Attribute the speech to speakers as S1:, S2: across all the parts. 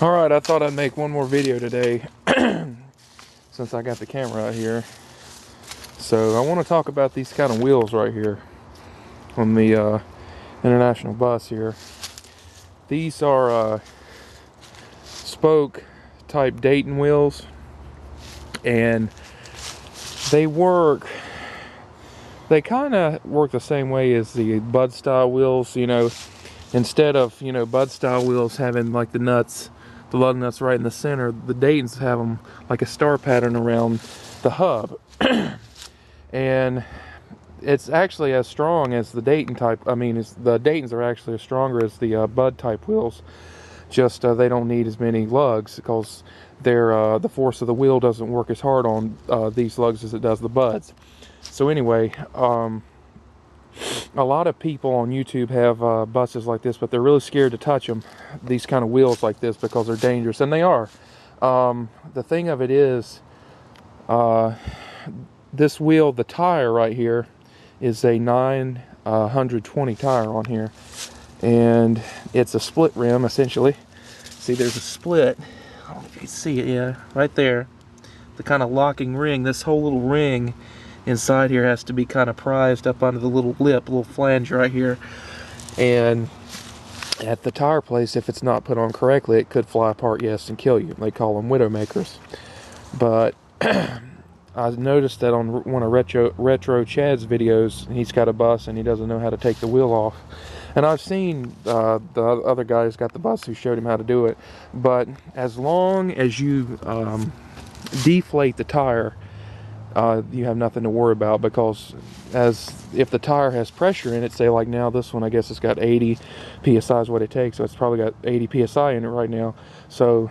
S1: Alright, I thought I'd make one more video today since I got the camera out here. So I want to talk about these kind of wheels right here on the International bus here. These are spoke type Dayton wheels, and they kind of work the same way as the Bud style wheels. You know, instead of Bud style wheels having like the lug nuts right in the center, the Daytons have them like a star pattern around the hub. And it's actually as strong as the Dayton type. The Daytons are actually as stronger as the Bud type wheels. Just they don't need as many lugs because the force of the wheel doesn't work as hard on these lugs as it does the Buds. So anyway, a lot of people on YouTube have buses like this, but they're really scared to touch them, these kind of wheels like this, because they're dangerous, and they are. The thing of it is, this wheel, the tire right here, is a 920 tire on here, and it's a split rim essentially. See, there's a split. I don't know if you can see it, yeah, right there. The kind of locking ring, this whole little ring inside here has to be kind of prized up onto the little lip, little flange right here. And at the tire place, if it's not put on correctly, it could fly apart, yes, and kill you. They call them widowmakers. But I noticed that on one of Retro Chad's videos, he's got a bus and he doesn't know how to take the wheel off. And I've seen the other guy who's got the bus who showed him how to do it. But as long as you deflate the tire, you have nothing to worry about, because if the tire has pressure in it, say like now this one, I guess it's got 80 psi is what it takes, so it's probably got 80 psi in it right now. So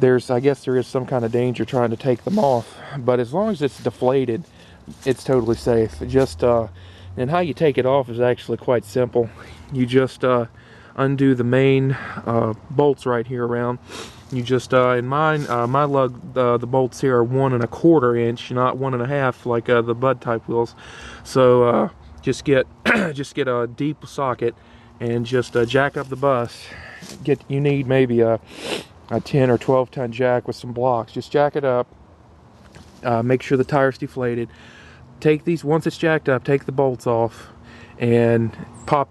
S1: I guess there is some kind of danger trying to take them off, but as long as it's deflated, it's totally safe. And how you take it off is actually quite simple. You just undo the main bolts right here around. You just in mine, my lug, the bolts here are 1 1/4 inch, not 1 1/2 like the Bud type wheels. So just get a deep socket and just jack up the bus. You need maybe a 10 or 12 ton jack with some blocks. Just jack it up. Make sure the tire's deflated. Once it's jacked up, take the bolts off and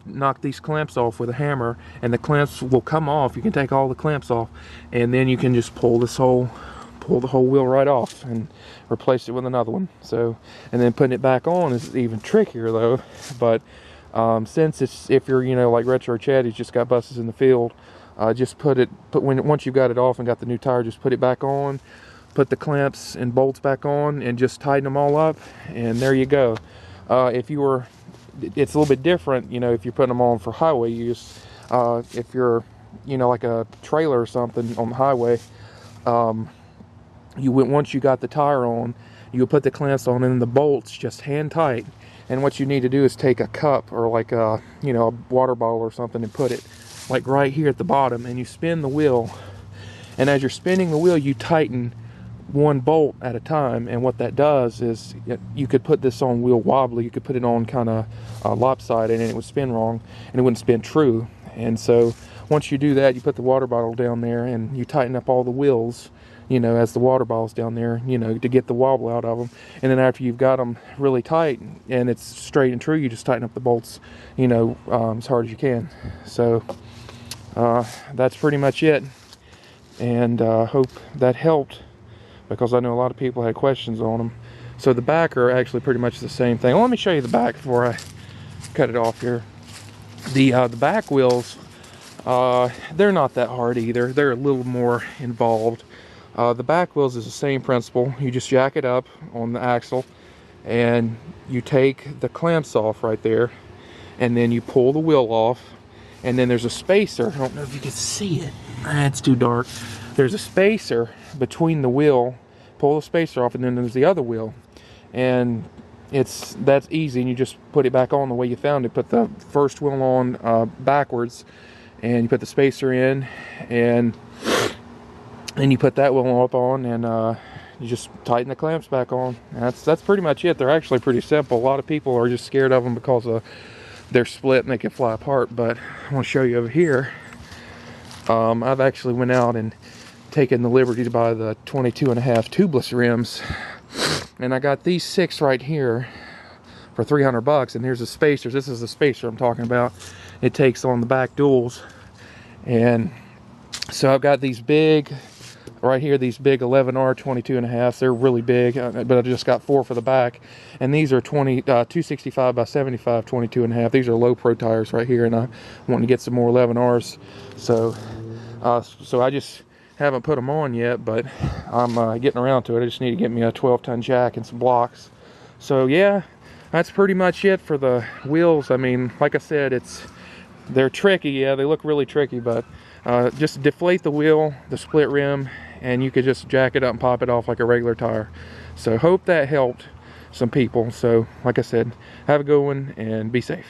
S1: knock these clamps off with a hammer, and the clamps will come off. You can take all the clamps off, and then you can just pull the whole wheel right off and replace it with another one. So, and then putting it back on is even trickier though. But since if you're like Retro Chad, who's just got buses in the field, just once you've got it off and got the new tire, just put it back on, put the clamps and bolts back on, and just tighten them all up, and there you go. It's a little bit different, if you're putting them on for highway use. If you're, like a trailer or something on the highway, once you got the tire on, you put the clamps on, and then the bolts just hand tight. And what you need to do is take a cup or like a water bottle or something and put it like right here at the bottom, and you spin the wheel. And as you're spinning the wheel, you tighten one bolt at a time, and what that does is you could put this on wheel wobbly, you could put it on kind of lopsided, and it would spin wrong and it wouldn't spin true. And so once you do that, you put the water bottle down there and you tighten up all the wheels, as the water bottle's down there, to get the wobble out of them. And then after you've got them really tight and it's straight and true, you just tighten up the bolts as hard as you can. So that's pretty much it, and hope that helped, because I know a lot of people had questions on them. So the back are actually pretty much the same thing. Well, let me show you the back before I cut it off here. The back wheels, they're not that hard either. They're a little more involved. The back wheels is the same principle. You just jack it up on the axle, and you take the clamps off right there, and then you pull the wheel off, and then there's a spacer. I don't know if you can see it. It's too dark. There's a spacer between the wheel. Pull the spacer off, and then there's the other wheel, and that's easy. And you just put it back on the way you found it. Put the first wheel on backwards, and you put the spacer in, and then you put that wheel up on, and you just tighten the clamps back on. That's pretty much it. They're actually pretty simple. A lot of people are just scared of them because they're split and they can fly apart. But I want to show you over here. I've actually went out and taken the liberty to buy the 22.5 tubeless rims, and I got these 6 right here for $300. And here's the spacers. This is the spacer I'm talking about. It takes on the back duals, and so I've got these big right here, these big 11R 22.5. They're really big, but I just got 4 for the back. And these are 265 by 75 22.5. These are low pro tires right here, and I want to get some more 11Rs. So I just haven't put them on yet, but I'm getting around to it. I just need to get me a 12-ton jack and some blocks. So yeah, that's pretty much it for the wheels. I mean, like I said, they're tricky. Yeah, they look really tricky, but just deflate the wheel, the split rim, and you could just jack it up and pop it off like a regular tire. So hope that helped some people. So like I said, have a good one and be safe.